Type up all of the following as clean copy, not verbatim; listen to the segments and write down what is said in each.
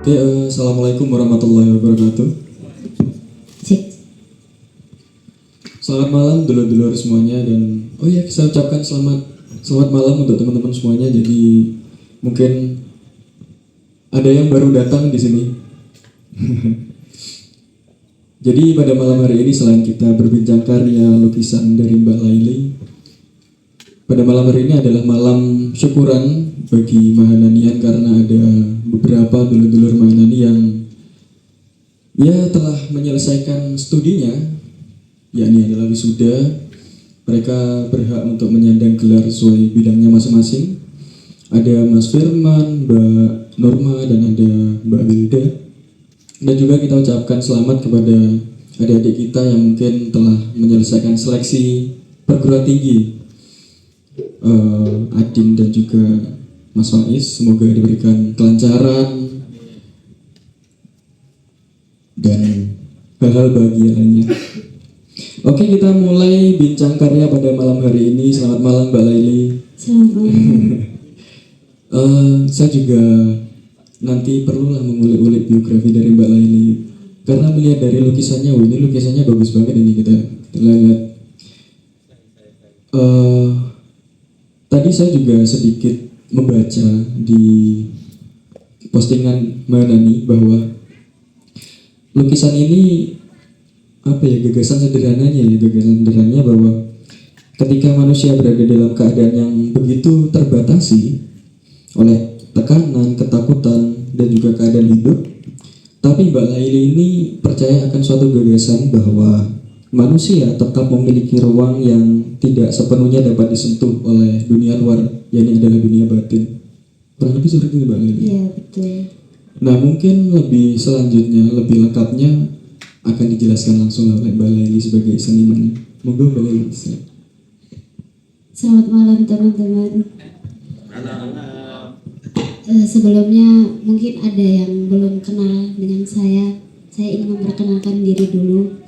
Oke, assalamualaikum warahmatullahi wabarakatuh. Cek. Selamat malam dulur-dulur semuanya dan saya ucapkan selamat malam untuk teman-teman semuanya. Jadi mungkin ada yang baru datang di sini. Jadi pada malam hari ini selain kita berbincang karya lukisan dari Mbak Laili, pada malam hari ini adalah malam syukuran bagi Mahananian karena ada beberapa dulur-dulur Mahanani yang telah menyelesaikan studinya, yakni adalah wisuda. Mereka berhak untuk menyandang gelar sesuai bidangnya masing-masing. Ada Mas Firman, Mbak Norma, dan ada Mbak Wilda. Dan juga kita ucapkan selamat kepada adik-adik kita yang mungkin telah menyelesaikan seleksi perguruan tinggi. Adin dan juga Mas Faiz, semoga diberikan kelancaran dan hal-hal bahagia lainnya. Oke, kita mulai bincang karya pada malam hari ini. Selamat malam Mbak Laili. Selamat malam. Saya juga nanti perlulah mengulik-ulik biografi dari Mbak Laili karena melihat dari lukisannya, ini lukisannya bagus banget ini kita lihat. Tadi saya juga sedikit membaca di postingan Manani bahwa lukisan ini gagasan sederhananya bahwa ketika manusia berada dalam keadaan yang begitu terbatasi oleh tekanan, ketakutan, dan juga keadaan hidup, tapi Mbak Laili ini percaya akan suatu gagasan bahwa manusia tetap memiliki ruang yang tidak sepenuhnya dapat disentuh oleh dunia luar, yakni adalah dunia batin. Kurang lebih seperti itu Mbak Laili. Iya, betul. Nah, mungkin lebih selanjutnya, lebih lengkapnya akan dijelaskan langsung oleh Mbak Laili sebagai seniman. Monggo Mbak Laili. Selamat malam teman-teman. Sebelumnya mungkin ada yang belum kenal dengan saya. Saya ingin memperkenalkan diri dulu.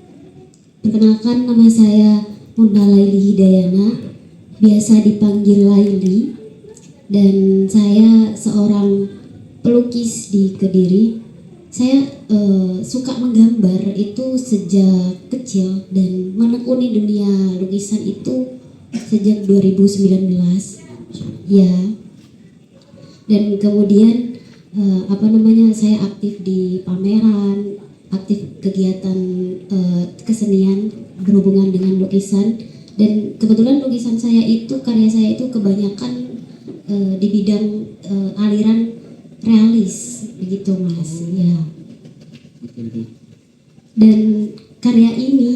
Perkenalkan, nama saya Muna Laili Hidayana, biasa dipanggil Laili, dan saya seorang pelukis di Kediri. Saya suka menggambar itu sejak kecil dan menekuni dunia lukisan itu sejak 2019. Ya. Dan kemudian saya aktif di pameran, aktif kegiatan kesenian berhubungan dengan lukisan, dan kebetulan lukisan saya itu, karya saya itu kebanyakan di bidang aliran realis, begitu Mas. Ya. Dan karya ini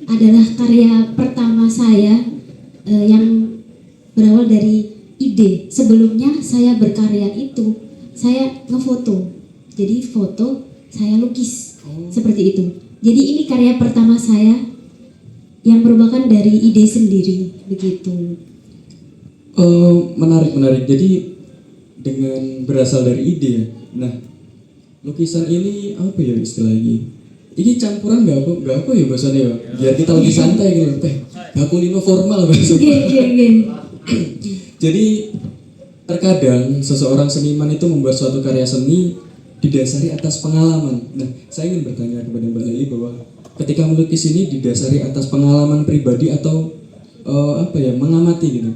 adalah karya pertama saya yang berawal dari ide. Sebelumnya saya berkarya itu saya ngefoto, jadi foto saya lukis seperti itu. Jadi ini karya pertama saya yang merupakan dari ide sendiri, begitu. Menarik. Jadi dengan berasal dari ide ya. Nah, lukisan ini apa ya istilahnya? Ini campuran nggak apa ya bahasanya ya? Biar kita lebih santai gitu. Gakulino formal bahasanya. Jadi terkadang seseorang seniman itu membuat suatu karya seni didasari atas pengalaman. Nah, saya ingin bertanya kepada Mbak Laili bahwa ketika melukis ini didasari atas pengalaman pribadi atau mengamati gitu?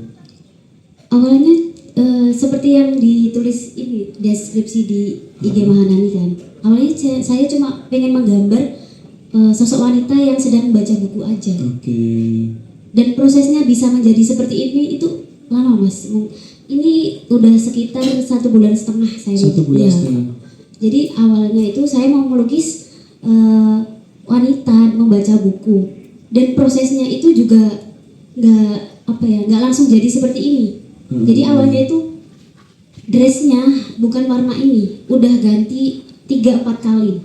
Awalnya seperti yang ditulis ini deskripsi di IG Mahanani kan. Awalnya saya cuma pengen menggambar sosok wanita yang sedang baca buku aja. Oke. Dan prosesnya bisa menjadi seperti ini itu lama Mas. Ini udah sekitar 1,5 bulan saya. 1,5 bulan. Jadi awalnya itu saya mau melukis wanita membaca buku, dan prosesnya itu juga nggak langsung jadi seperti ini. Jadi awalnya itu dressnya bukan warna ini, udah ganti 3-4 kali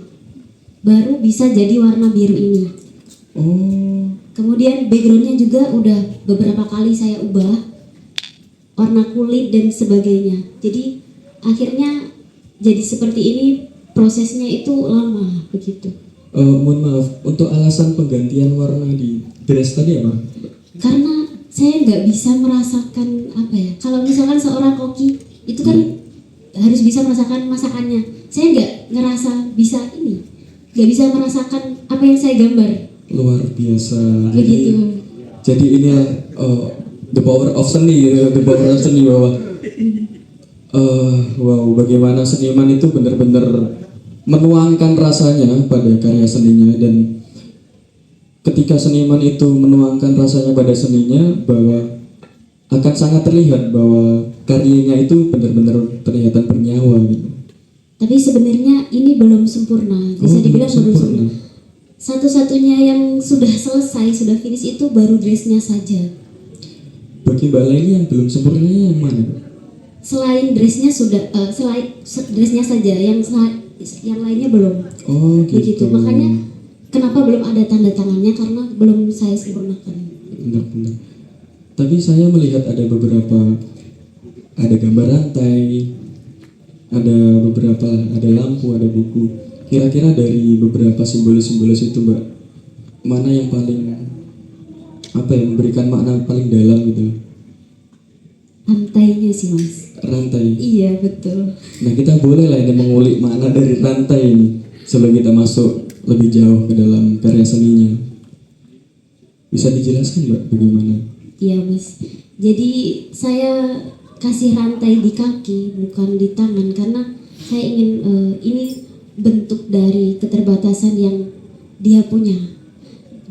baru bisa jadi warna biru ini. Kemudian backgroundnya juga udah beberapa kali saya ubah warna kulit dan sebagainya. Jadi akhirnya jadi seperti ini, prosesnya itu lama begitu. Mohon maaf, untuk alasan penggantian warna di dress tadi apa? Karena saya nggak bisa merasakan kalau misalkan seorang koki itu kan harus bisa merasakan masakannya. saya nggak ngerasa bisa ini, nggak bisa merasakan apa yang saya gambar. Luar biasa. Begitu. Jadi inilah the power of seni, the power of seni bahwa wow, bagaimana seniman itu benar-benar menuangkan rasanya pada karya seninya, dan ketika seniman itu menuangkan rasanya pada seninya, bahwa akan sangat terlihat bahwa karyanya itu benar-benar terlihat bernyawa gitu. Tapi sebenarnya ini belum sempurna, bisa dibilang belum sempurna. Satu-satunya yang sudah selesai, sudah finish itu baru dressnya saja. Bagi Mbak Laili yang belum sempurnanya yang mana? Selain dressnya sudah, selain dressnya saja, yang lainnya belum. Oh gitu. Begitu. Makanya kenapa belum ada tanda tangannya, karena belum saya sempurnakan. Benar-benar. Tapi saya melihat ada beberapa, ada gambar rantai, ada beberapa, ada lampu, ada buku. Kira-kira dari beberapa simbolis-simbolis itu, Mbak, mana yang paling memberikan makna paling dalam gitu? Rantainya sih, Mas. Rantai. Iya, betul. Nah, kita boleh lah ini mengulik makna dari rantai ini sebelum kita masuk lebih jauh ke dalam karya seninya. Bisa dijelaskan, Mbak, bagaimana? Iya, Mas. Jadi saya kasih rantai di kaki, bukan di tangan, karena saya ingin ini bentuk dari keterbatasan yang dia punya.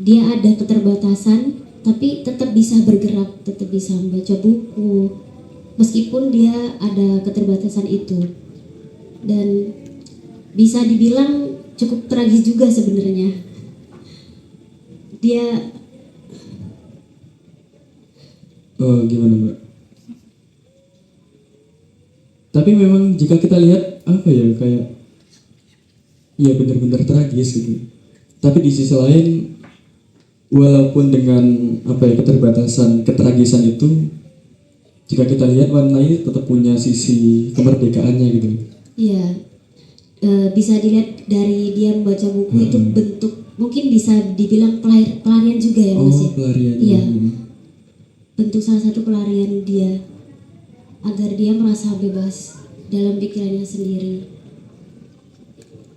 Dia ada keterbatasan, tapi tetap bisa bergerak, tetap bisa membaca buku, meskipun dia ada keterbatasan itu. Dan bisa dibilang cukup tragis juga sebenarnya. Dia Gimana, Mbak? Tapi memang jika kita lihat kayak ya benar-benar tragis gitu. Tapi di sisi lain, walaupun dengan keterbatasan, ketragisan itu, jika kita lihat warna ini tetap punya sisi kemerdekaannya gitu. Iya, bisa dilihat dari dia membaca buku itu bentuk, mungkin bisa dibilang pelarian juga ya, Mas ya. Pelarian. Iya, bentuk salah satu pelarian dia agar dia merasa bebas dalam pikirannya sendiri.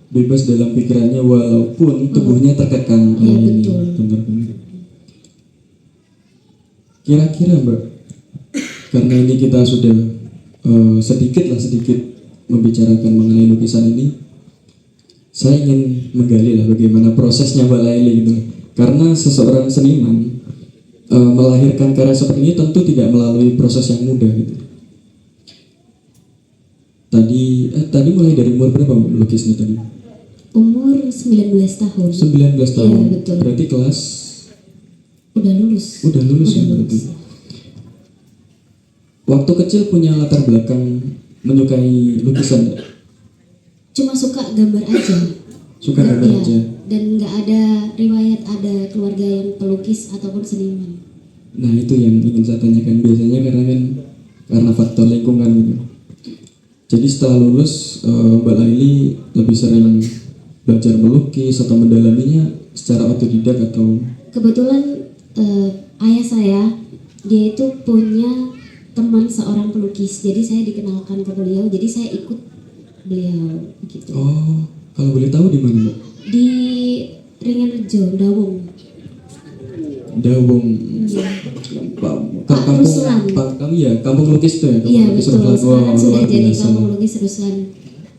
Bebas dalam pikirannya walaupun tubuhnya terkekang. Iya, betul. Benar-benar. Kira-kira, Mbak, karena ini kita sudah sedikit membicarakan mengenai lukisan ini, saya ingin menggali lah bagaimana prosesnya Mbak Laili gitu. Karena seseorang seniman melahirkan karya seperti ini tentu tidak melalui proses yang mudah gitu. Tadi mulai dari umur berapa melukisnya tadi? Umur 19 tahun. 19 tahun. Iya, betul. Berarti kelas Udah lulus. Udah lulus ya berarti. Waktu kecil punya latar belakang menyukai lukisan nggak? Cuma suka gambar aja. Suka gambar Iya, aja. Dan nggak ada riwayat ada keluarga yang pelukis ataupun seniman. Nah itu yang ingin saya tanyakan, biasanya karena faktor lingkungan gitu. Jadi setelah lulus Mbak Laili lebih sering belajar melukis atau mendalaminya secara otodidak atau? Kebetulan ayah saya, dia itu punya teman seorang pelukis, jadi saya dikenalkan ke beliau, jadi saya ikut beliau gitu. Oh, kalau boleh tahu di mana, Mbak? Di Ringenrejo, Dawung. Dawung. Pak Ruslan. Kampung lukis tuh ya. Iya betul, sekarang sudah luar jadi biasa. kampung lukis Ruslan.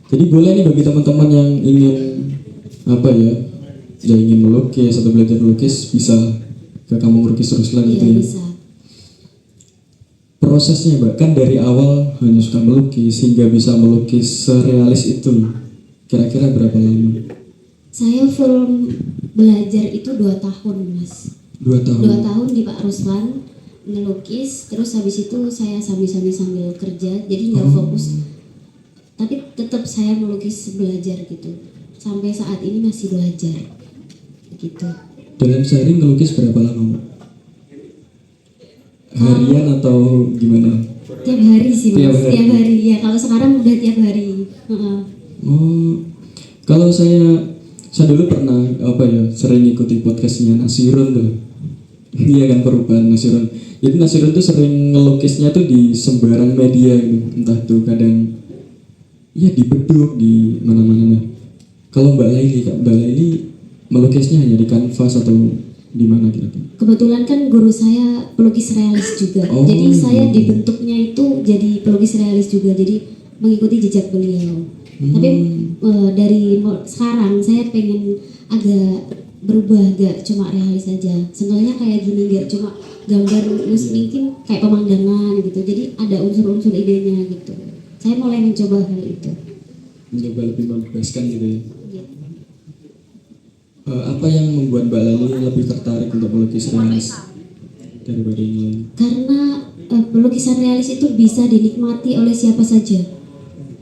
Jadi boleh nih bagi teman-teman yang ingin ingin melukis atau belajar melukis, bisa ke kampung lukis Ruslan gitu Iya ya. bisa. Prosesnya, Mbak, kan dari awal hanya suka melukis hingga bisa melukis serealis itu, kira-kira berapa lama? Saya full belajar itu 2 tahun, Mas. 2 tahun. 2 tahun di Pak Ruslan ngelukis, terus habis itu saya sambil kerja, jadi nggak fokus. Tapi tetap saya melukis belajar gitu. Sampai saat ini masih belajar. Gitu. Dalam sehari ngelukis berapa lama, Mbak? Harian atau gimana? Tiap hari sih, Mas. Tiap hari. Tiap hari. Ya, kalau sekarang udah tiap hari. Heeh. Oh, kalau saya dulu pernah sering ikuti podcastnya Nasirun tuh. Iya kan, perubahan Nasirun. Jadi Nasirun tuh sering ngelukisnya tuh di sembarang media gitu. Entah tuh kadang ya di beduk di mana-mana. Nah, kalau Mbak Laili, Kak, Mbak Laili melukisnya hanya di kanvas atau di mana kira-kira? Kebetulan kan guru saya pelukis realis juga, Oh. jadi saya dibentuknya itu jadi pelukis realis juga, jadi mengikuti jejak beliau. Tapi sekarang saya pengen agak berubah, gak cuma realis saja. Sebenarnya kayak gini, gak cuma gambar mungkin kayak pemandangan gitu. Jadi ada unsur-unsur idenya gitu. Saya mulai mencoba hal itu. Mencoba lebih membebaskan gitu ya. Iya. Apa yang membuat Mbak Laili lebih tertarik untuk melukis realis daripada yang lain? Karena pelukisan realis itu bisa dinikmati oleh siapa saja.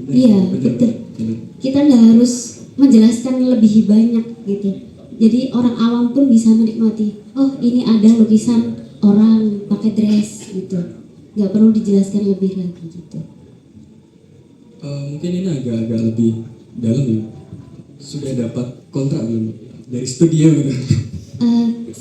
Iya, betul. Kita nggak harus menjelaskan lebih banyak gitu. Jadi orang awam pun bisa menikmati. Oh, ini ada lukisan orang pakai dress gitu. Nggak perlu dijelaskan lebih lagi gitu. Mungkin ini agak-agak lebih dalam ya. Sudah dapat kontrak belum dari studio gitu?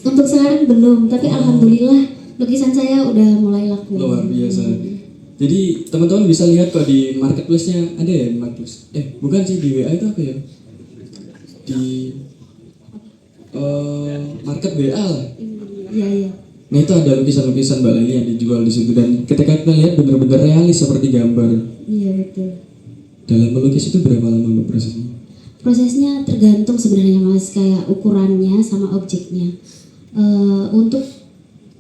Untuk sekarang belum, tapi alhamdulillah lukisan saya udah mulai laku. Luar biasa. Jadi teman-teman bisa lihat kok di marketplace-nya ada ya, marketplace. Bukan sih, di WA itu apa ya? Di market WA lah. Iya, iya. Nah itu ada lukisan-lukisan Mbak Laili yang dijual di situ, dan ketika kita lihat benar-benar realis seperti gambar. Iya, betul. Dalam melukis itu berapa lama Mbak prosesnya? Prosesnya tergantung sebenarnya Mas, kayak ukurannya sama objeknya. Untuk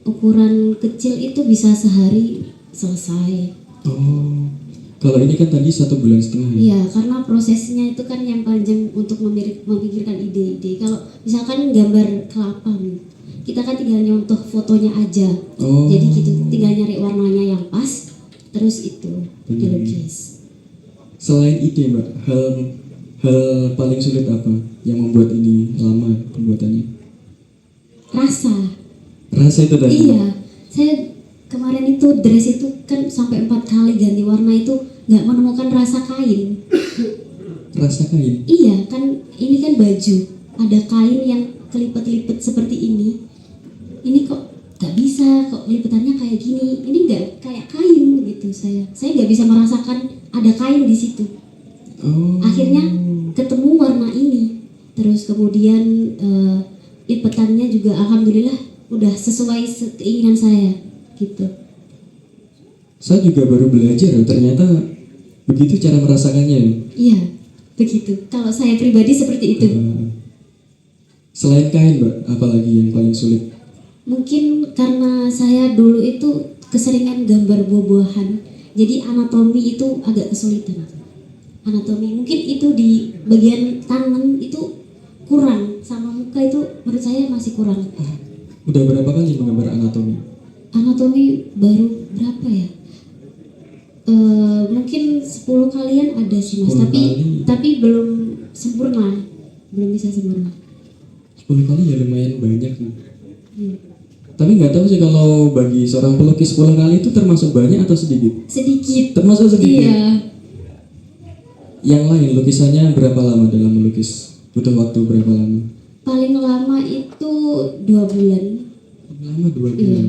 ukuran kecil itu bisa sehari selesai. Oh, kalau ini kan tadi 1,5 bulan ya? Iya, karena prosesnya itu kan yang panjang untuk memikirkan ide-ide. Kalau misalkan gambar kelapa nih, kita kan tinggal nyontoh fotonya aja. Oh. Jadi gitu, tinggal nyari warnanya yang pas, terus itu dilukis. Selain ide Mbak, hal paling sulit apa yang membuat ini lama pembuatannya? Rasa itu tadi? Iya, saya kemarin itu dress itu kan sampai 4 kali ganti warna itu nggak menemukan rasa kain. Rasa kain? Iya, kan ini kan baju, ada kain yang kelipet-lipet seperti ini. Ini kok nggak bisa, kok lipetannya kayak gini. Ini nggak kayak kain gitu saya nggak bisa merasakan ada kain di situ. Oh. Akhirnya ketemu warna ini, terus kemudian lipetannya juga alhamdulillah udah sesuai keinginan saya gitu. Saya juga baru belajar, ternyata begitu cara merasakannya. Iya, begitu. Kalau saya pribadi seperti itu. Selain kain Mbak, apalagi yang paling sulit? Mungkin karena saya dulu itu keseringan gambar buah-buahan, jadi anatomi itu agak kesulitan. Anatomi mungkin itu di bagian tangan itu kurang, sama muka itu menurut saya masih kurang. Udah berapa kali menggambar anatomi? Anatomi baru berapa ya? Mungkin 10 kalian ada sih Mas, 10 kali. tapi belum sempurna, belum bisa sempurna. 10 kali ya lumayan banyak nih. Iya. Tapi nggak tahu sih kalau bagi seorang pelukis 10 kali itu termasuk banyak atau sedikit? Sedikit. Termasuk sedikit? Iya. Yang lain lukisannya berapa lama dalam melukis? Butuh waktu berapa lama? Paling lama itu 2 bulan. Lama 2 bulan. Iya.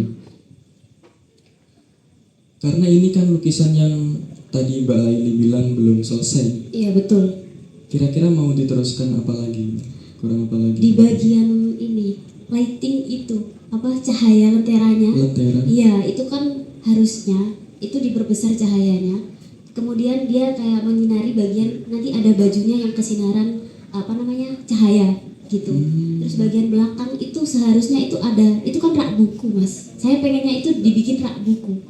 Karena ini kan lukisan yang tadi Mbak Laili bilang belum selesai. Iya, betul. Kira-kira mau diteruskan apa lagi? Kurang apa lagi? Di bagian ini, lighting itu, apa cahaya lenteranya? Lentera. Iya, itu kan harusnya itu diperbesar cahayanya. Kemudian dia kayak menyinari bagian, nanti ada bajunya yang kesinaran cahaya gitu. Terus bagian belakang itu seharusnya itu ada, itu kan rak buku Mas. Saya pengennya itu dibikin rak buku.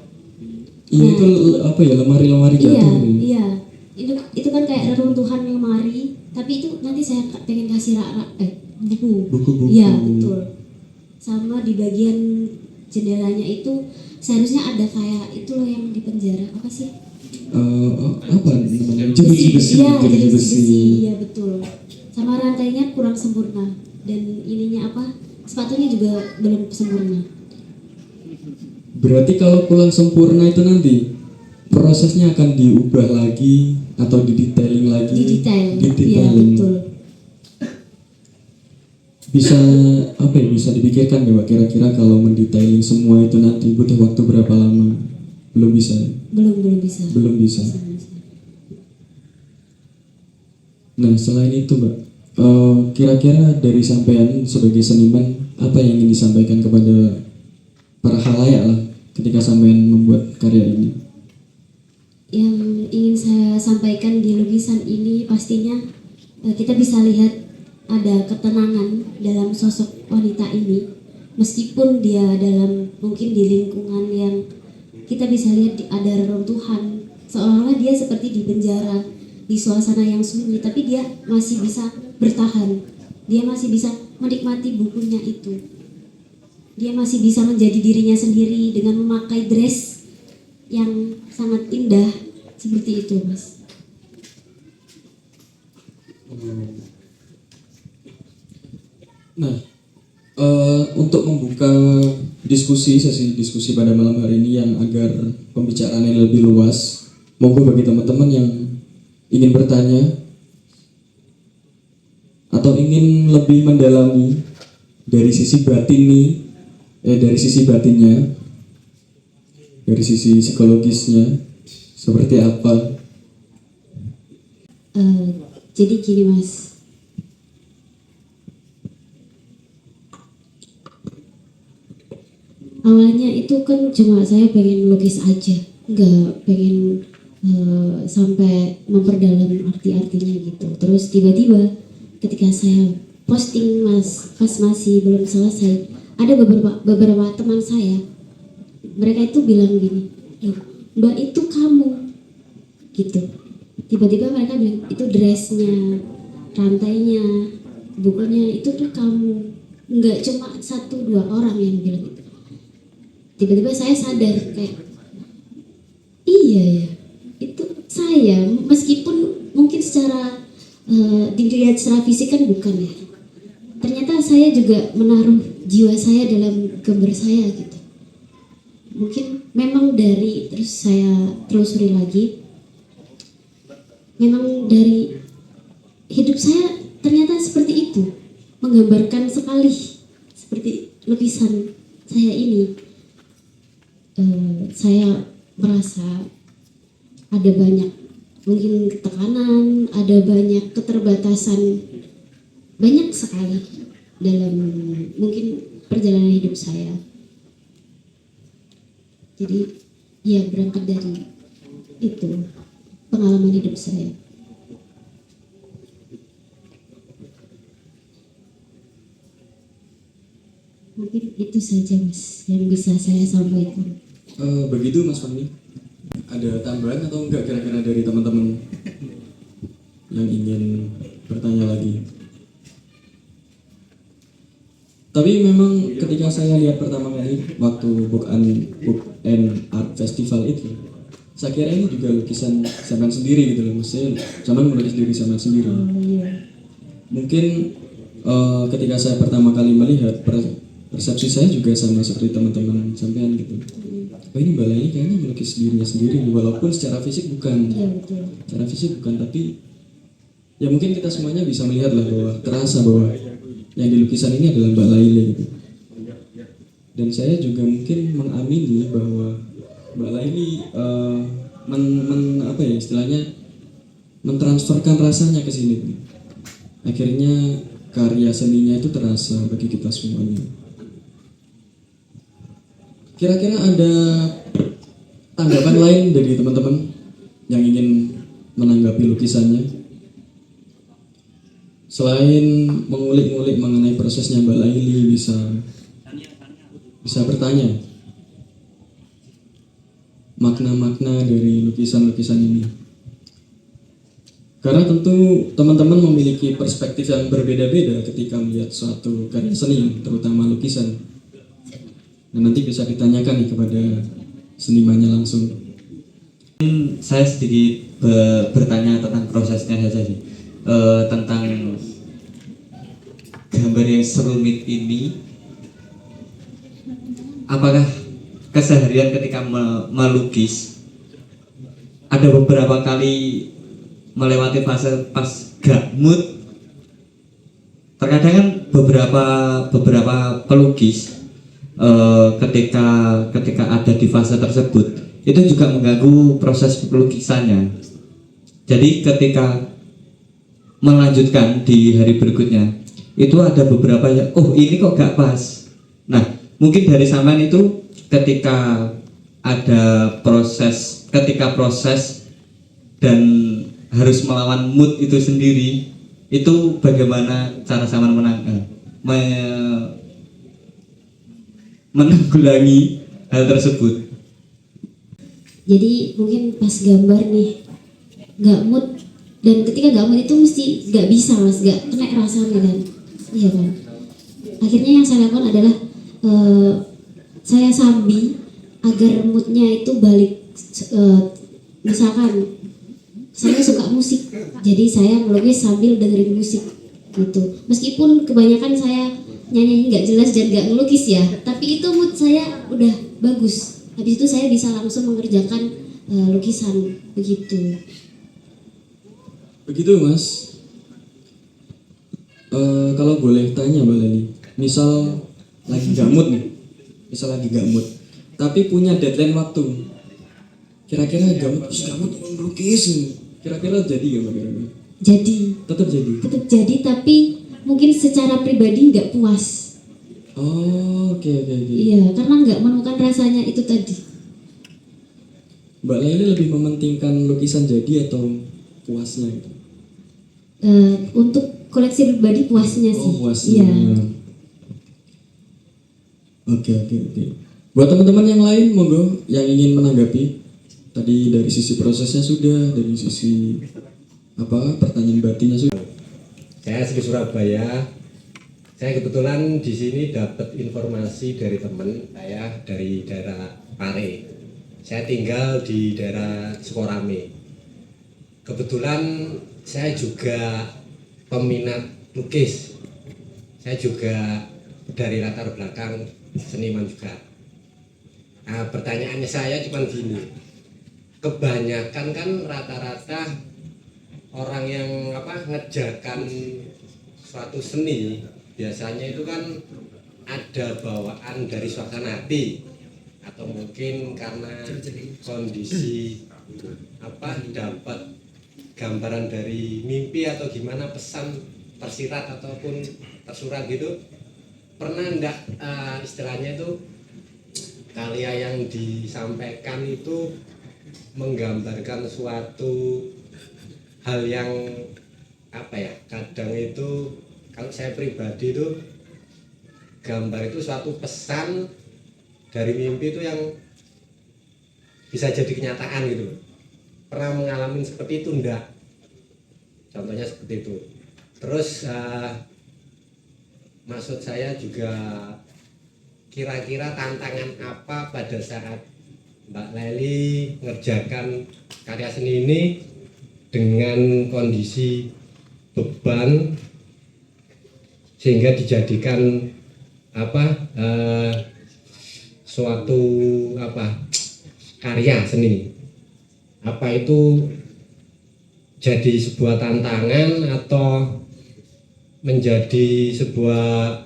Iya, Nah, itu apa ya, lemari-lemari Iya, jatuh gitu. iya. Itu kan kayak reruntuhan lemari, tapi itu nanti saya pengen kasih buku. Buku-buku. Iya, betul. Sama di bagian jendelanya itu seharusnya ada kayak itu loh yang di penjara, apa sih? Apa namanya? Jeruji besi. Iya, Jeruji jeruji besi. besi. Iya, betul. Sama rantainya kurang sempurna dan ininya apa? Sepatunya juga belum sempurna. Berarti kalau kurang sempurna itu nanti prosesnya akan diubah lagi atau didetailing lagi? Didetail. Iya, Didetailing. betul. Bisa apa ya? Bisa dipikirkan ya Pak, kira-kira kalau mendetailing semua itu nanti butuh waktu berapa lama? Belum bisa. Belum bisa. Belum bisa. Nah, selain itu Mbak, kira-kira dari sampean sebagai seniman, apa yang ingin disampaikan kepada para khalayak lah ketika sampean membuat karya ini? Yang ingin saya sampaikan di lukisan ini pastinya kita bisa lihat ada ketenangan dalam sosok wanita ini, meskipun dia dalam mungkin di lingkungan yang kita bisa lihat ada reruntuhan, seolah-olah dia seperti di penjara, di suasana yang sunyi, tapi dia masih bisa bertahan, dia masih bisa menikmati bukunya itu, dia masih bisa menjadi dirinya sendiri dengan memakai dress yang sangat indah seperti itu, Mas. Nah, untuk membuka sesi diskusi pada malam hari ini yang agar pembicaraannya lebih luas, monggo bagi teman-teman yang ingin bertanya atau ingin lebih mendalami dari sisi dari sisi batinnya, dari sisi psikologisnya, seperti apa? Jadi gini, Mas. Awalnya itu kan cuma saya pengen lukis aja, nggak pengen sampai memperdalam arti-artinya gitu. Terus tiba-tiba ketika saya posting pas masih belum selesai, ada beberapa teman saya, mereka itu bilang gini, "Loh, Mbak, itu kamu," gitu. Tiba-tiba mereka bilang itu dressnya, rantainya, bukunya itu tuh kamu. Nggak cuma 1-2 orang yang bilang itu. Tiba-tiba saya sadar kayak, iya ya, itu saya, meskipun mungkin secara dilihat secara fisik kan bukan ya, ternyata saya juga menaruh jiwa saya dalam gambar saya gitu. Mungkin memang terus saya telusuri lagi, memang dari hidup saya ternyata seperti itu, menggambarkan sekali seperti lukisan saya ini. Saya merasa ada banyak mungkin tekanan, ada banyak keterbatasan, banyak sekali dalam mungkin perjalanan hidup saya. Jadi ya berangkat dari itu pengalaman hidup saya. Mungkin itu saja, Mas, yang bisa saya sampaikan. Begitu Mas Fahmi, ada tambahan atau enggak kira-kira dari teman-teman yang ingin bertanya lagi? Tapi memang ketika saya lihat pertama kali waktu Book and Art Festival itu, saya kira ini juga lukisan zaman sendiri gitu loh, maksudnya zaman melukis diri zaman sendiri. Mungkin ketika saya pertama kali melihat, persepsi saya juga sama seperti teman-teman sampean gitu. Oh, ini Mbak Laili kayaknya melukis dirinya sendiri, walaupun secara fisik bukan. Secara fisik bukan, tapi ya mungkin kita semuanya bisa melihat lah bahwa terasa bahwa yang di lukisan ini adalah Mbak Laili gitu. Dan saya juga mungkin mengamini bahwa Mbak Laili apa ya istilahnya, mentransferkan rasanya ke sini. Akhirnya karya seninya itu terasa bagi kita semuanya. Kira-kira ada tanggapan lain dari teman-teman yang ingin menanggapi lukisannya? Selain mengulik-ngulik mengenai prosesnya Mbak Laili, bisa bertanya makna-makna dari lukisan-lukisan ini. Karena tentu teman-teman memiliki perspektif yang berbeda-beda ketika melihat suatu karya seni, terutama lukisan. Dan nanti bisa ditanyakan nih kepada senimannya langsung. Saya sedikit bertanya tentang prosesnya saja sih, tentang gambar yang serumit ini. Apakah keseharian ketika melukis ada beberapa kali melewati fase pas gak mood? Terkadang kan beberapa pelukis ketika ada di fase tersebut itu juga mengganggu proses pelukisannya. Jadi ketika melanjutkan di hari berikutnya, itu ada beberapa yang oh ini kok gak pas. Nah mungkin dari sampean itu ketika ada ketika proses dan harus melawan mood itu sendiri, itu bagaimana cara sampean menanggulangi hal tersebut? Jadi mungkin pas gambar nih nggak mood, dan ketika nggak mood itu mesti nggak bisa mas, nggak kena rasanya kan, iya kan. Akhirnya yang saya lakukan adalah saya sambi agar moodnya itu balik. Misalkan saya suka musik, jadi saya melukis sambil dengerin musik gitu. Meskipun kebanyakan saya nyanyi nggak jelas dan nggak ngelukis ya, tapi itu mood saya udah bagus. Habis itu saya bisa langsung mengerjakan lukisan begitu. Begitu mas. Kalau boleh tanya Mbak Leli, misal lagi gak mood nih, tapi punya deadline waktu, kira-kira gak mood melukis, kira-kira jadi gak Mbak? Jadi Tetap jadi. tapi mungkin secara pribadi nggak puas. Oh, oke. Iya, karena nggak menemukan rasanya itu tadi. Mbak Leli lebih mementingkan lukisan jadi atau puasnya gitu? Untuk koleksi pribadi puasnya sih. Oh, puasnya. Iya. Oke. Buat teman-teman yang lain, monggo yang ingin menanggapi. Tadi dari sisi prosesnya sudah, dari sisi pertanyaan batinnya sudah. Saya asli Surabaya. Saya kebetulan di sini dapat informasi dari teman saya dari daerah Pare. Saya tinggal di daerah Sukorame. Kebetulan saya juga peminat lukis. Saya juga dari latar belakang seniman juga. Nah, pertanyaannya saya cuma gini. Kebanyakan kan rata-rata orang yang ngerjakan suatu seni biasanya itu kan ada bawaan dari suasana hati, atau mungkin karena kondisi dapat gambaran dari mimpi atau gimana, pesan tersirat ataupun tersurat gitu. Pernah enggak istilahnya itu karya yang disampaikan itu menggambarkan suatu hal yang kadang itu kalau saya pribadi itu gambar itu suatu pesan dari mimpi itu yang bisa jadi kenyataan gitu. Pernah mengalami seperti itu enggak? Contohnya seperti itu. Terus maksud saya juga kira-kira tantangan apa pada saat Mbak Leli ngerjakan karya seni ini dengan kondisi beban sehingga dijadikan suatu karya seni. Apa itu jadi sebuah tantangan atau menjadi sebuah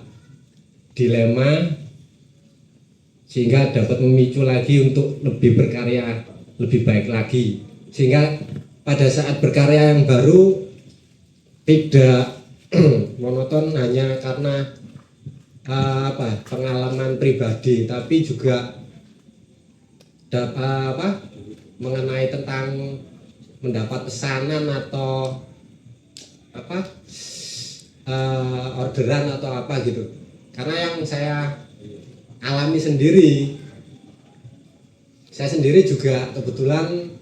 dilema sehingga dapat memicu lagi untuk lebih berkarya lebih baik lagi, sehingga pada saat berkarya yang baru tidak monoton hanya karena pengalaman pribadi, tapi juga mengenai tentang mendapat pesanan atau orderan atau apa gitu. Karena yang saya alami sendiri, saya sendiri juga kebetulan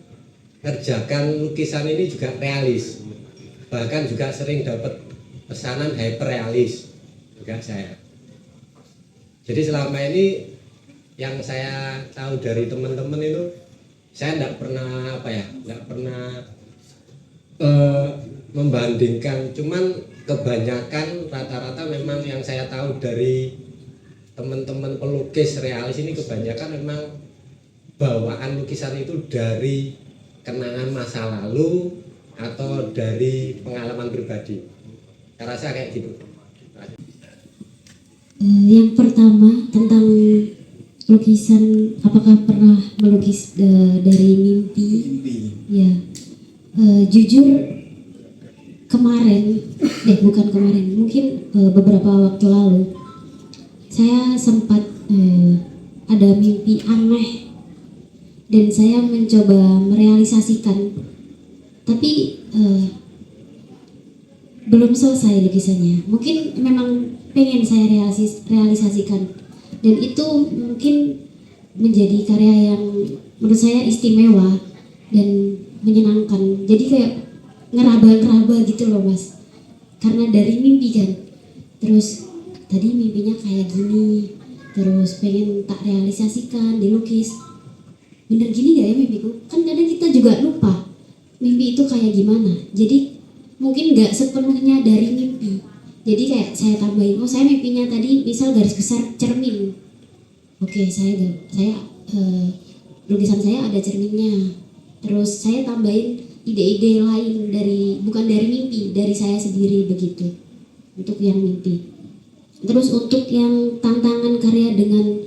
kerjakan lukisan ini juga realis, bahkan juga sering dapat pesanan hyperrealis juga saya. Jadi selama ini yang saya tahu dari teman-teman itu, saya tidak pernah membandingkan, cuman kebanyakan rata-rata memang yang saya tahu dari teman-teman pelukis realis ini kebanyakan memang bawaan lukisan itu dari kenangan masa lalu atau dari pengalaman pribadi. Saya rasa kayak gitu. Yang pertama tentang lukisan, apakah pernah melukis dari mimpi? Ya, jujur kemarin, bukan kemarin, mungkin beberapa waktu lalu, saya sempat ada mimpi aneh dan saya mencoba merealisasikan, tapi belum selesai lukisannya. Mungkin memang pengen saya realisasikan, dan itu mungkin menjadi karya yang menurut saya istimewa dan menyenangkan. Jadi kayak ngeraba-ngeraba gitu loh Mas, karena dari mimpi kan. Terus tadi mimpinya kayak gini, terus pengen tak realisasikan dilukis. Bener gini gak ya mimpiku? Kan kadang kita juga lupa mimpi itu kayak gimana. Jadi mungkin gak sepenuhnya dari mimpi. Jadi kayak saya tambahin, oh saya mimpinya tadi misal garis besar cermin. Oke, saya lukisan saya ada cerminnya. Terus saya tambahin ide-ide lain bukan dari mimpi, dari saya sendiri begitu. Untuk yang mimpi. Terus untuk yang tantangan karya dengan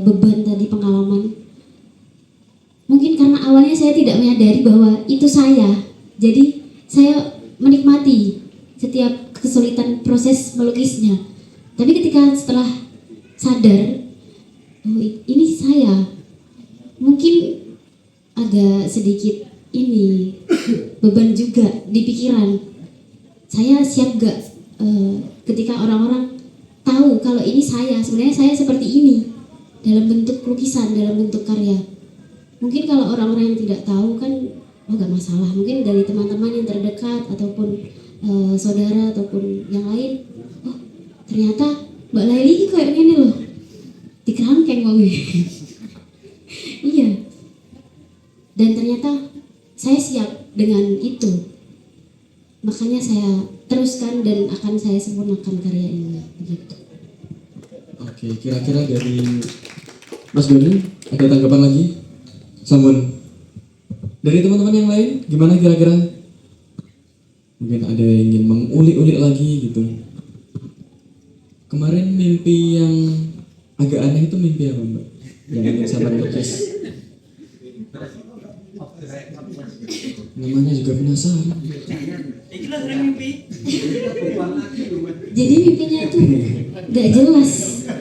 beban tadi pengalaman. Mungkin karena awalnya saya tidak menyadari bahwa itu saya. Jadi saya menikmati setiap kesulitan proses melukisnya. Tapi ketika setelah sadar, oh ini saya, mungkin agak sedikit ini beban juga di pikiran. Saya siap gak ketika orang-orang tahu kalau ini saya, sebenarnya saya seperti ini dalam bentuk lukisan, dalam bentuk karya. Mungkin kalau orang-orang yang tidak tahu kan, oh gak masalah. Mungkin dari teman-teman yang terdekat ataupun saudara ataupun yang lain, oh ternyata Mbak Laili kayak gini loh, di kerangkeng mau iya. Dan ternyata saya siap dengan itu. Makanya saya teruskan dan akan saya sempurnakan karya ini begitu. Oke, kira-kira dari Mas Doni ada tanggapan lagi? Samun dari teman-teman yang lain gimana kira-kira? Mungkin ada yang ingin mengulik-ulik lagi gitu. Kemarin mimpi yang agak aneh itu mimpi apa Mbak? Yang ingin sama lukis? Namanya juga penasaran. Jadi mimpinya itu gak jelas,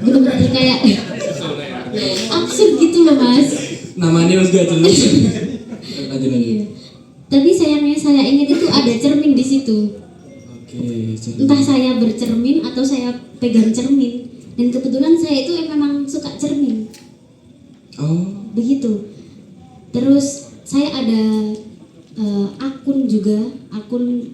benar-benar kayak absurd gitu loh Mas. Namanya harus gak jelas. Lanjut. Iya. Tapi sayangnya saya ingat itu ada cermin di situ. Oke, Entah saya bercermin atau saya pegang cermin. Dan kebetulan saya itu memang suka cermin. Oh, Begitu. Terus saya ada akun juga, akun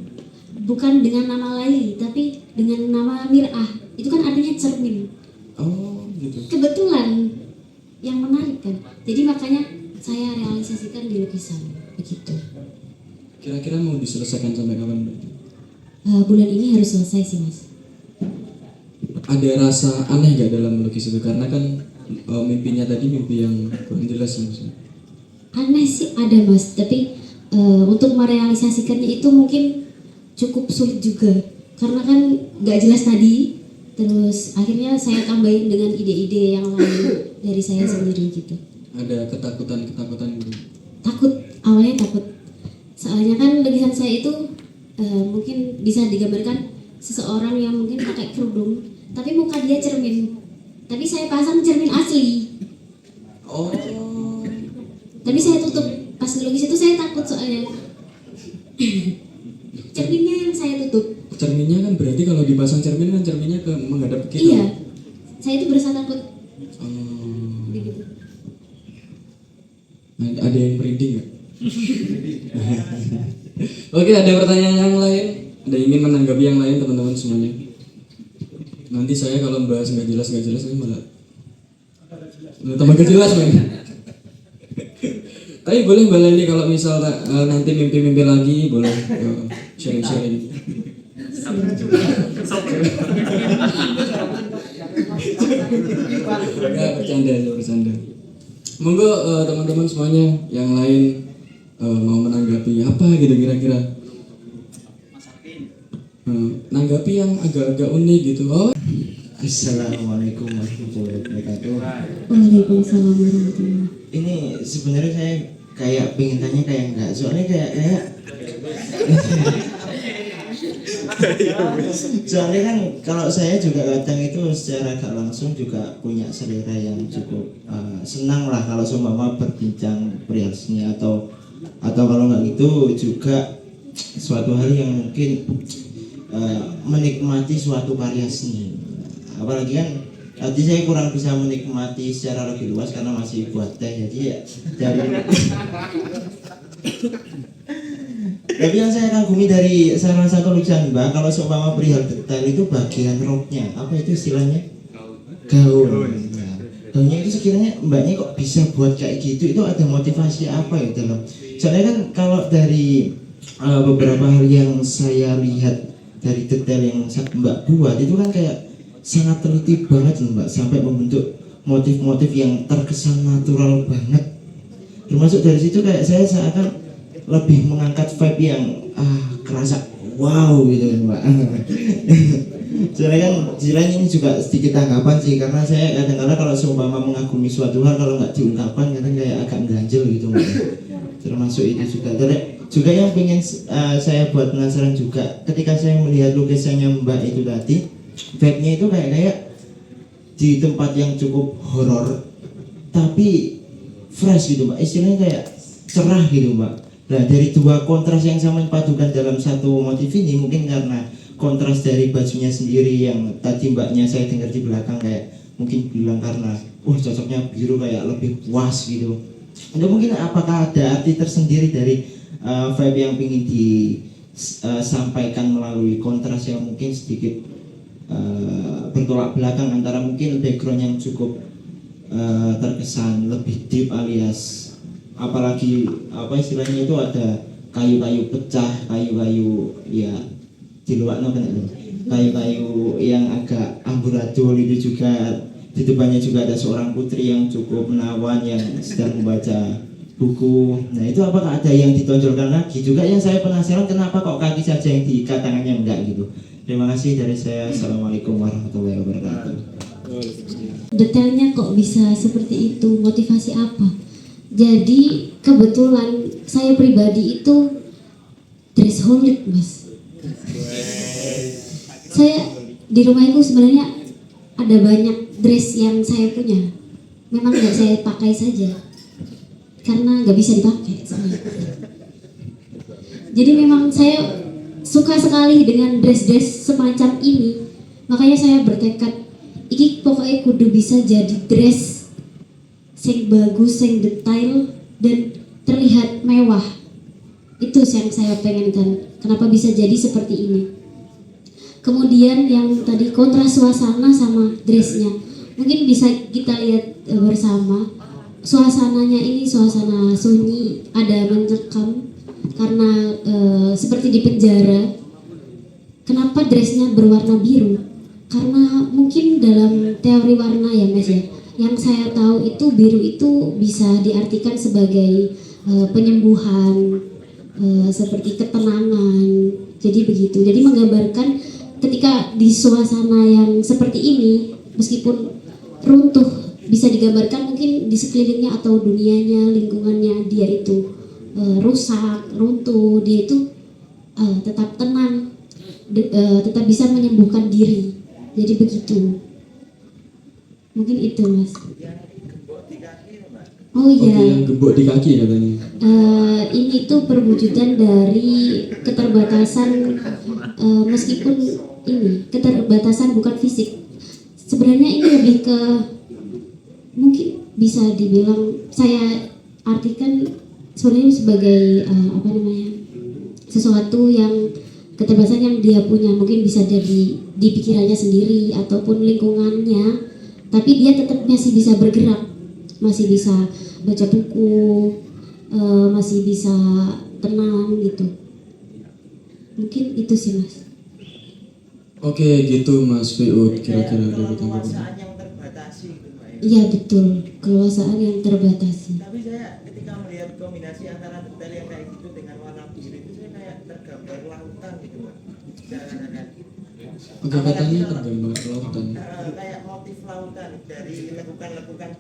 bukan dengan nama Laili, tapi dengan nama Mir'ah. Itu kan artinya cermin. oh gitu. Kebetulan yang menarik kan. Jadi makanya saya realisasikan di lukisan. Begitu. Kira-kira mau diselesaikan sampai kapan Mbak? Bulan ini harus selesai sih Mas. Ada rasa aneh gak dalam melukis itu? Karena kan mimpinya tadi mimpi yang kurang jelas maksudnya. Aneh sih ada Mas, tapi untuk merealisasikannya itu mungkin cukup sulit juga. Karena kan gak jelas tadi, terus akhirnya saya tambahin dengan ide-ide yang lain dari saya sendiri gitu. Ada ketakutan gitu. Takut, awalnya takut. Soalnya kan lukisan saya itu mungkin bisa digambarkan seseorang yang mungkin pakai kerudung, tapi muka dia cermin. Tapi saya pasang cermin asli. Oh, Tapi saya tutup. Pas ngelukis itu saya takut soalnya. Cerminnya yang saya tutup. cerminnya kan berarti kalau dipasang cermin kan cerminnya ke menghadap ke kita. Iya. Saya itu berasa takut. Oh. Begitu. Ada yang merinding nggak? Oke, ada pertanyaan yang lain? Ada yang ingin menanggapi yang lain teman-teman semuanya? Nanti saya kalau bahas nggak jelas ini malah tambah gak jelas men. Tapi boleh Mbak Leli kalau misal nanti mimpi-mimpi lagi boleh sharing-sharing. Ya bercanda. Monggo teman-teman semuanya yang lain mau menanggapi apa gitu kira-kira. Nanggapi yang agak-agak unik gitu. Oh. Assalamualaikum warahmatullahi wabarakatuh. Waalaikumsalam warahmatullahi wabarakatuh. Ini sebenarnya saya kayak pengen tanya kayak enggak, soalnya kayak Soalnya kan kalau saya juga kadang itu secara gak langsung juga punya selera yang cukup senang lah kalau seumpama berbincang perihal seni atau kalau nggak gitu juga suatu hal yang mungkin menikmati suatu karya seni. Apalagi kan tadi saya kurang bisa menikmati secara lebih luas karena masih buat teh, jadi ya dari tapi yang saya kagumi dari salah satu lukisan Mbak, kalau seumpama perihal detail itu bagian roknya, apa itu istilahnya? Gaun. Nah, gaunnya itu sekiranya Mbaknya kok bisa buat kayak gitu, itu ada motivasi apa ya dalam? Soalnya kan kalau dari beberapa hal yang saya lihat dari detail yang Mbak buat itu kan kayak sangat teliti banget loh Mbak, sampai membentuk motif-motif yang terkesan natural banget. Termasuk dari situ kayak saya seakan lebih mengangkat vibe yang kerasa wow gitu kan Mbak. Soalnya kan selain ini juga sedikit tanggapan sih, karena saya kadang-kadang kalau seumpama mengagumi suatu hal kalau nggak diungkapkan kadang kayak agak ganjel gitu Mbak. Termasuk itu juga yang pengen saya buat penasaran juga ketika saya melihat lukisannya Mbak itu tadi, vibe-nya itu kayak di tempat yang cukup horor tapi fresh gitu Mbak, istilahnya kayak cerah gitu Mbak. Nah dari dua kontras yang sama padukan dalam satu motif ini, mungkin karena kontras dari bajunya sendiri yang tadi Mbaknya saya dengar di belakang kayak mungkin bilang karena cocoknya biru kayak lebih puas gitu. Itu mungkin apakah ada arti tersendiri dari vibe yang ingin disampaikan melalui kontras yang mungkin sedikit bertolak belakang antara mungkin background yang cukup terkesan lebih deep alias apalagi apa istilahnya itu ada kayu-kayu pecah, kayu-kayu ya di luar kayu-kayu yang agak amburadul itu juga di depannya juga ada seorang putri yang cukup menawan yang sedang membaca buku. Nah itu apakah ada yang ditonjolkan lagi juga? Yang saya penasaran kenapa kok kaki saja yang diikat tangannya enggak gitu. Terima kasih dari saya. Assalamualaikum warahmatullahi wabarakatuh. Detailnya kok bisa seperti itu, motivasi apa? Jadi kebetulan saya pribadi itu dressaholic Mas. Saya di rumah itu sebenarnya ada banyak dress yang saya punya, memang nggak saya pakai saja karena nggak bisa dipakai soalnya. Jadi memang saya suka sekali dengan dress-dress semacam ini, makanya saya bertekad iki pokoknya kudu bisa jadi dress yang bagus, yang detail dan terlihat mewah. Itu yang saya pengenkan. Kenapa bisa jadi seperti ini? Kemudian yang tadi kontras suasana sama dressnya, mungkin bisa kita lihat bersama. Suasananya ini suasana sunyi, ada mencekam karena seperti di penjara. Kenapa dressnya berwarna biru? Karena mungkin dalam teori warna ya Mas ya, yang saya tahu itu biru itu bisa diartikan sebagai penyembuhan, seperti ketenangan. Jadi begitu. Jadi menggambarkan ketika di suasana yang seperti ini, meskipun runtuh, bisa digambarkan mungkin di sekelilingnya atau dunianya, lingkungannya dia itu rusak, runtuh, dia itu tetap tenang, tetap bisa menyembuhkan diri. Jadi begitu. Mungkin itu Mas. Oh iya. Oke, yang gembok di kaki katanya. Ini tuh perwujudan dari keterbatasan, meskipun ini keterbatasan bukan fisik. Sebenarnya ini lebih ke mungkin bisa dibilang saya artikan sebenarnya sebagai sesuatu yang keterbatasan yang dia punya, mungkin bisa dari di pikirannya sendiri ataupun lingkungannya, tapi dia tetap masih bisa bergerak, masih bisa baca buku, masih bisa tenang gitu. Mungkin itu sih Mas. Oke gitu Mas Fiud, kira-kira dari tanggapan. Kekuasaan yang terbatasi gitu Mbak ya. Iya betul, keluasaan yang terbatasi. Tapi saya ketika melihat kombinasi antara detail yang kayak gitu dengan warna biru itu saya kayak tergambar lautan gitu Mbak. Seakan-akan. Oke, katanya tergambar lautan. Kayak motif lautan dari lekukan-lekukan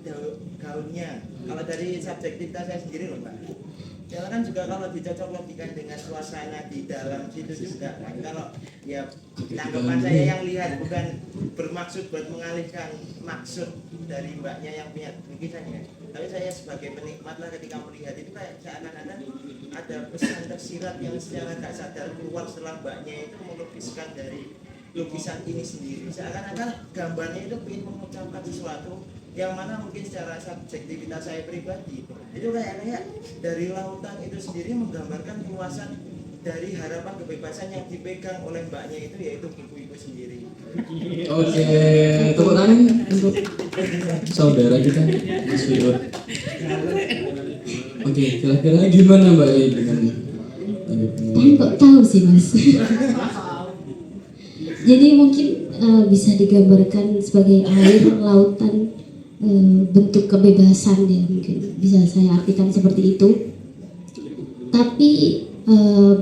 gaunnya. Kalau dari subjektivitas saya sendiri loh Mbak. Ya kan juga kalau dicocok logikan dengan suasana di dalam situ juga kan, kalau ya tanggapan saya yang lihat bukan bermaksud buat mengalihkan maksud dari mbaknya yang punya lukisannya, tapi saya sebagai penikmat lah ketika melihat itu kayak seakan-akan ada pesan tersirat yang secara gak sadar keluar setelah mbaknya itu melukiskan dari lukisan ini sendiri. Seakan-akan gambarnya itu ingin mengucapkan sesuatu yang mana mungkin secara subjektivitas saya pribadi itu kayak dari lautan itu sendiri menggambarkan luasan dari harapan kebebasan yang dipegang oleh mbaknya itu, yaitu buku itu sendiri. Oke, tepuk tangan untuk saudara kita Mas Fiur. Oke, kira-kira gimana Mbak Lei dengan Kalian kok tahu sih Mas? Jadi mungkin bisa digambarkan sebagai air, lautan, bentuk kebebasan ya, mungkin bisa saya artikan seperti itu. Tapi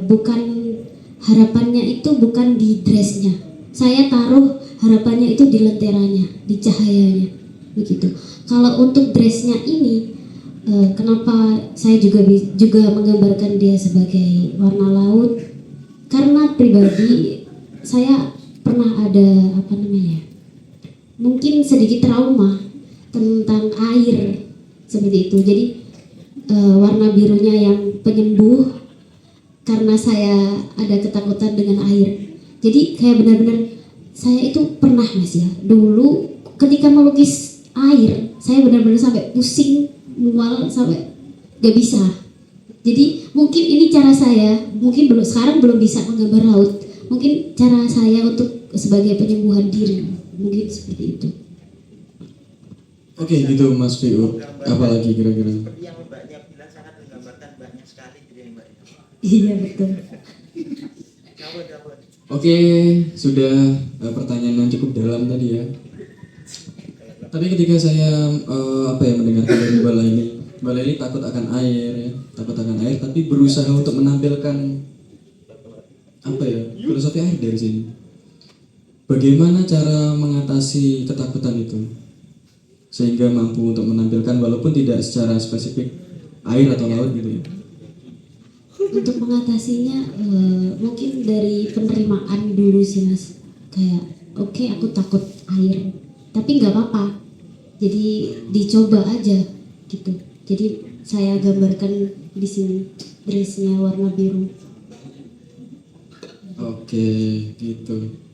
bukan, harapannya itu bukan di dressnya. Saya taruh harapannya itu di lenteranya, di cahayanya, begitu. Kalau untuk dressnya ini, kenapa saya juga menggambarkan dia sebagai warna laut? Karena pribadi saya pernah ada mungkin sedikit trauma tentang air seperti itu. Jadi warna birunya yang penyembuh karena saya ada ketakutan dengan air. Jadi kayak benar-benar saya itu pernah Mas ya, dulu ketika melukis air saya benar-benar sampai pusing, mual, sampai gak bisa. Jadi mungkin ini cara saya, mungkin sekarang belum bisa menggambar laut. Mungkin cara saya untuk sebagai penyembuhan diri, mungkin seperti itu. Oke, gitu Mas Fiur. Apalagi kira-kira? Seperti yang mbaknya bilang sangat menggambarkan banyak sekali gitu ya mbak. Iya betul. Dapet. Oke, sudah pertanyaan yang cukup dalam tadi ya. Tapi ketika saya mendengarkan dari Mbak Leli takut akan air ya, takut akan air, tapi berusaha untuk menampilkan filosofi air dari sini. Bagaimana cara mengatasi ketakutan itu sehingga mampu untuk menampilkan walaupun tidak secara spesifik air atau laut gitu ya? Untuk mengatasinya mungkin dari penerimaan dulu sih Mas. Kayak oke, aku takut air, tapi nggak apa-apa. Jadi dicoba aja gitu. Jadi saya gambarkan di sini dressnya warna biru. Oke, gitu.